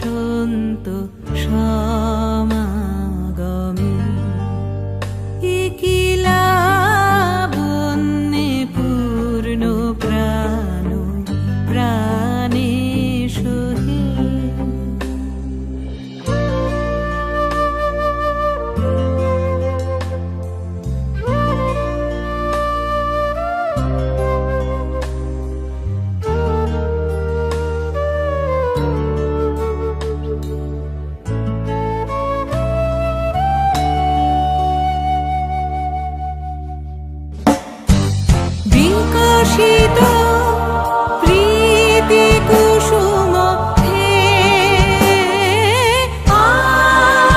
বসন্ত সমাগমে কি লাবণ্যে পূর্ণ প্রাণ প্রাণে সহে বিকশিত প্রীতি কুসুম হে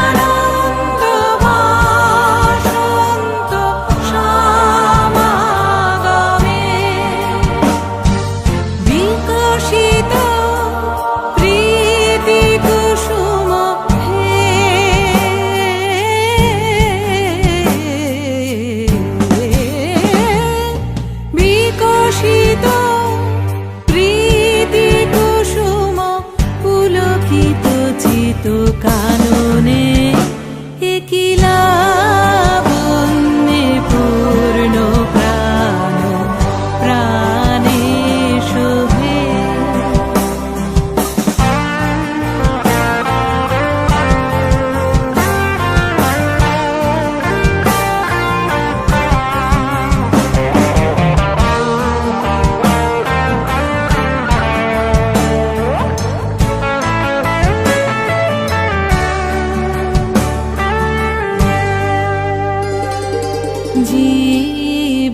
আনন্দ বসন্ত সমাগমে বিকশিত প্রীতি কুসুম হে বিকশিত প্রীতি কুসুম পুলকিত চিত কাননে কি লাবণ্যে পূর্ণ প্রাণ প্রাণে শোভে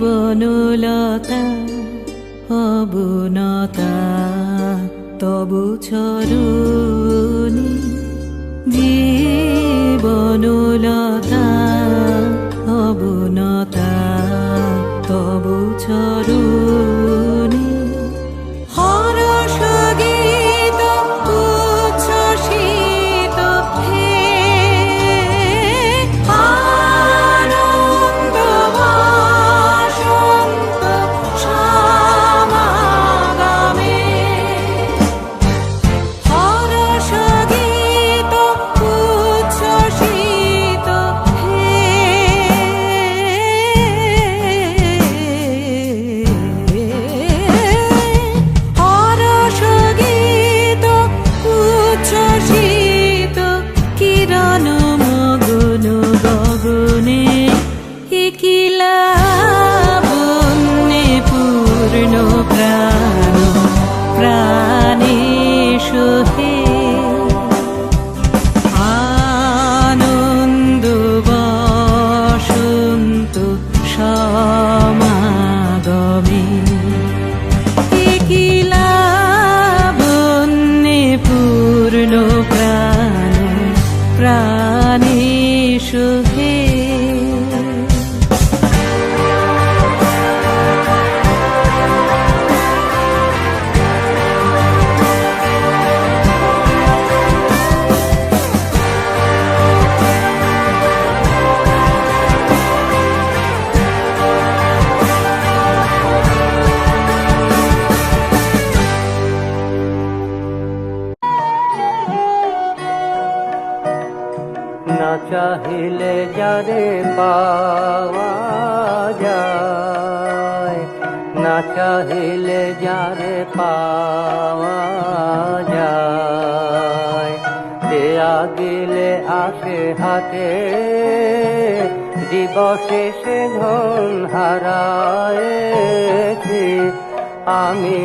জীবনলতা অবনতা তবু চরণে জীবনলতা অবনতা তবু চরণে হরষ গীত উচ্ছ্বসিত হে আনন্দ বসন্ত সমাগমে হরষ গীত উচ্ছ্বসিত হে হরষ গীত উচ্ছ্বসিত কিরণ মগন গগনে কি লাবণ্যে পূর্ণ প্রাণ প্রাণে সহে আনন্দ বসন্ত সমাগমে কি লাবণ্যে পূর্ণ প্রাণ প্রাণে সহে না চাহিলে যারে পাওয়া যায়, না চাহিলে যারে পাওয়া যায়, দেয়া গেলে আসে হাতে দিবসে সে ধন হারায়েছি আমি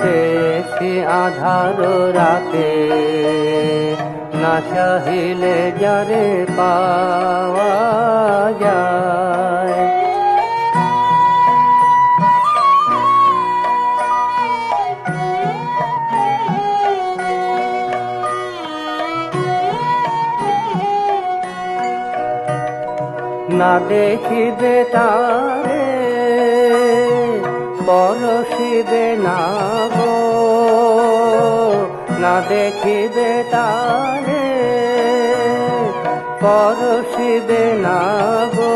পেয়েছি আধার রাতে। না চাহিলে যারে পাওয়া যায়, না দেখিবে তারে পরশিবে না গো, না দেখিবে তারে পরশিবে না গো,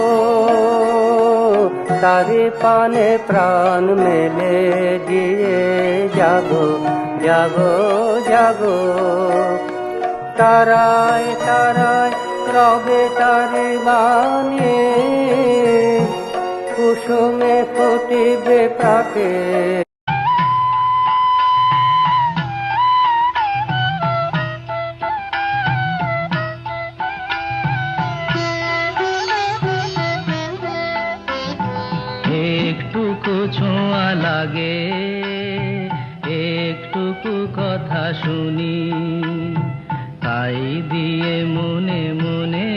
তারি পানে প্রাণ মেলে দিয়ে জাগো জাগো জাগো। তারায় তারায় রবে তারি বাণী, কুসুমে ফুটিবে প্রাতে। একটুকু ছোঁয়া লাগে, একটুকু কথা শুনি, তাই দিয়ে মনে মনে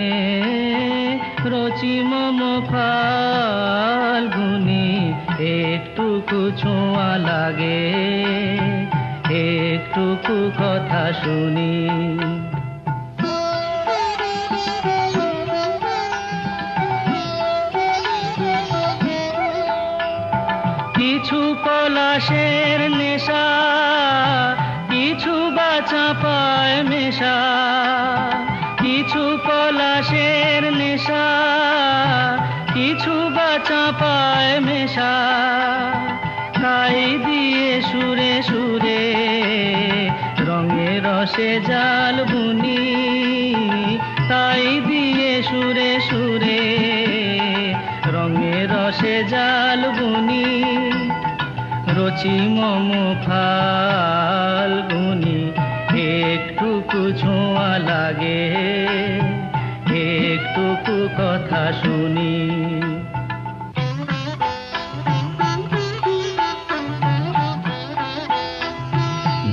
রচি মম ফাল্গুনি। একটুকু ছোঁয়া লাগে, একটুকু কথা শুনি। কিছু পলাশের নেশা, কিছু বা চাঁপায় মেশা, কিছু পলাশের নেশা, কিছু বা চাঁপায় মেশা, তাই দিয়ে সুরে সুরে রঙে রসে জাল বুনি, তাই দিয়ে সুরে সুরে রঙে রসে জাল বুনি। রচি মম ফাল্গুনি, একটুকু ছোঁয়া লাগে, একটুকু কথা শুনি।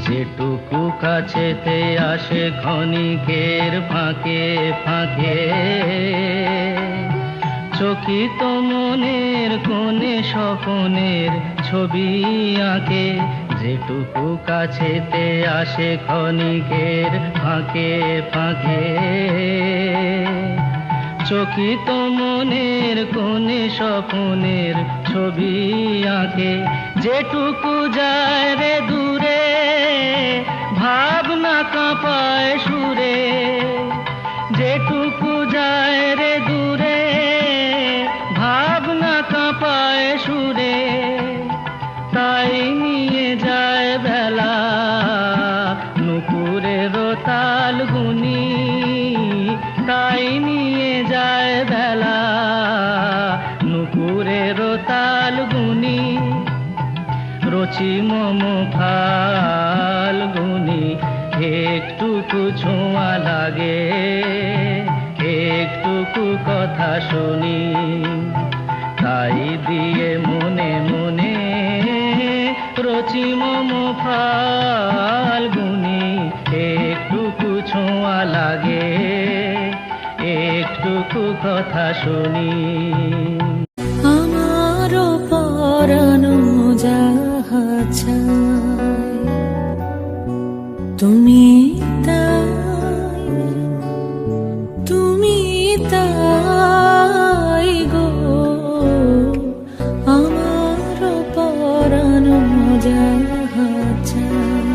যেটুকু কাছেতে আসে ক্ষণিকের ফাঁকে ফাঁকে, চকিত মনের কোণে স্বপনের ছবি আঁকে। যেটুকু কাছেতে আসে ক্ষণিকের ফাঁকে ফাঁকে, চকিত মনের কোণে স্বপনের ছবি আঁকে। যেটুকু যায় রে দূরে, ভাবনা কাঁপায় সুরে, যেটুকু যায় রে দূরে, ভাবনা কাঁপায় সুরে, তাই নিয়ে যায় বেলা নুপুরের তাল গুনি, তাই নিয়ে যায় বেলা নুপুরের তাল গুনি। রচি মম ফাল্গুনি, একটুকু ছোঁয়া লাগে, একটুকু কথা শুনি, তাই দিয়ে মনে মনে রচি মম ফাল্গুনি। একটুকু ছোঁয়া লাগে, একটুকু কথা শুনি। আমারও পরানো যাহা চায়, তুমি তাই, তুমি তাই গো। আমারও পরানো যাহা চায়,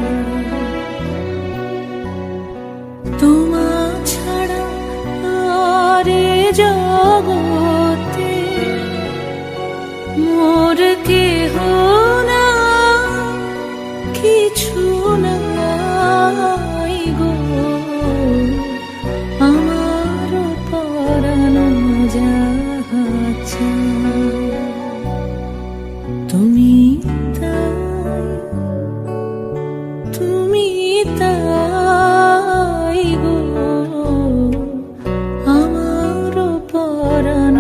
তোমা ছাড়া আর এ জগতে মোর কেহ না, কিছু নাই গো। আমার পরানো যাহা চায়, তুমি তাই, তুমি তাই গো। আমার পরানো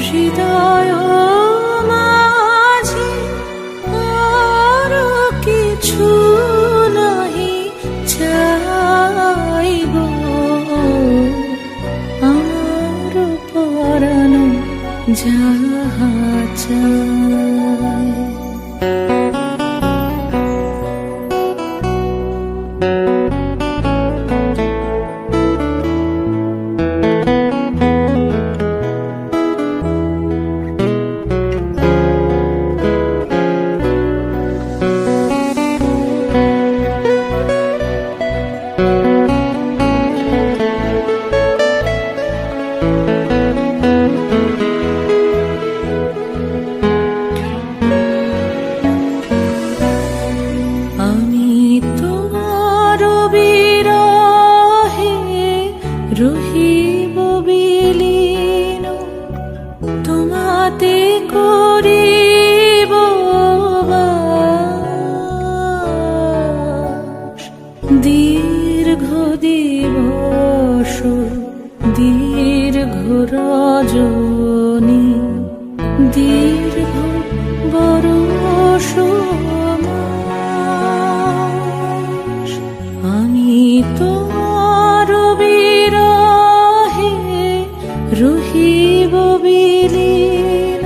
হৃদয় মাঝে আর কিছু নাহি চাইব, আমার পরাণ যাহা চায়। রহিব বিলীন, তোমাতে করিব বাস। দীর্ঘ দিবস দীর্ঘ রজনী, দীর্ঘ বরষ মাস। আমি তোমার বিরহে রহিব বিলীন,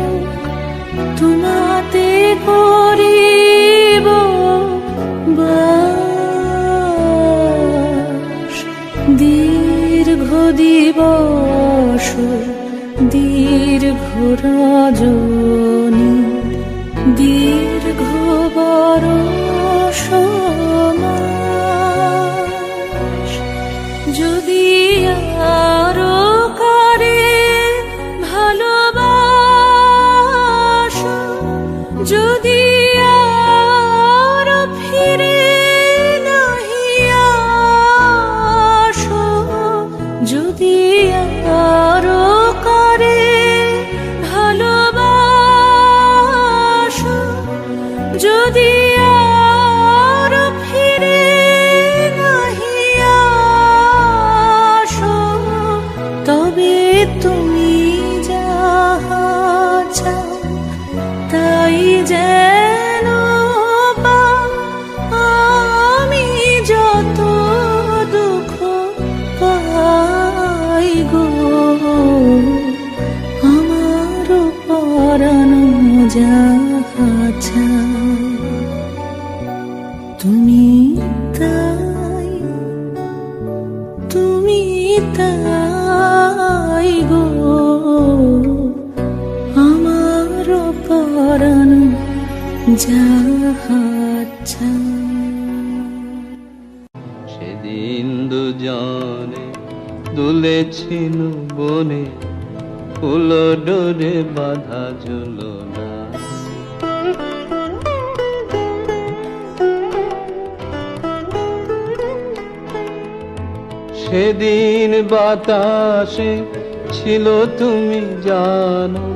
তোমাতে করিব বাস। দীর্ঘ দিবস দীর্ঘ রজনী, দীর্ঘ বরষ মাস। যদি আরো করে ভালোবাসো, যদি আরো ফিরে নাহি আসো, যদি আরো করে ভালোবাসো, যদি আরো ফিরে নাহি আসো, তবে তুমি যাহা চাও তাই যেন পাও। আমি যত দুঃখ পাই গো, আমার পরাণ যাহা চায় তুমি তাই, তুমি তাই গো, আমার পরাণ যাহা চায়। সেদিন দুজনে দুলেছিল বনে, ফুল ডোরে বাঁধা ঝুলনা। সেদিন বাতাসে ছিল তুমি জানো,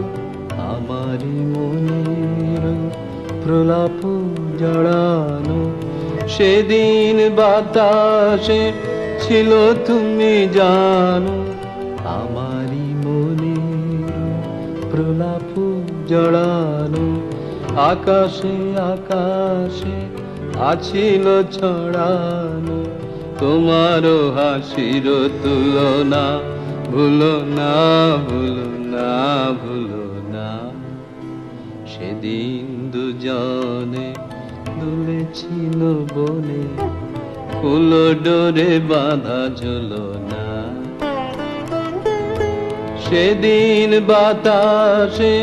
আমারই মনের প্রলাপ জড়ানো। সেদিন বাতাসে ছিল তুমি জানো, আমারই মনের প্রলাপ জড়ানো। আকাশে আকাশে আছিল ছড়ানো, তোমারও হাসির তুলনা। ভুলো না ভুলো না ভুলো না, সেদিন দুজনে দুলেছিল বনে, ফুল ডোরে বাঁধা ঝুলনা। সেদিন বাতাসে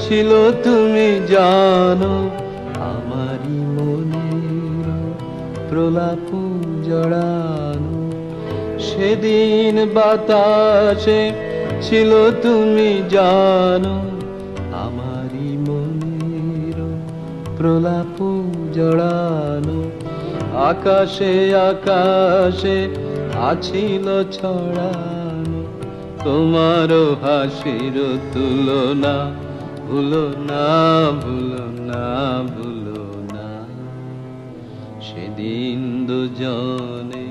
ছিল তুমি জানো, আমারই মনের প্রলাপ জড়ানো। সেদিন বাতাসে ছিল তুমি জানো, আমারই মনের প্রলাপ জড়ানো। আকাশে আকাশে আছিল ছড়ানো, তোমারও হাসির তুলনা। ভুলো না ভুলো না ভুলো না, সেদিন দুজনে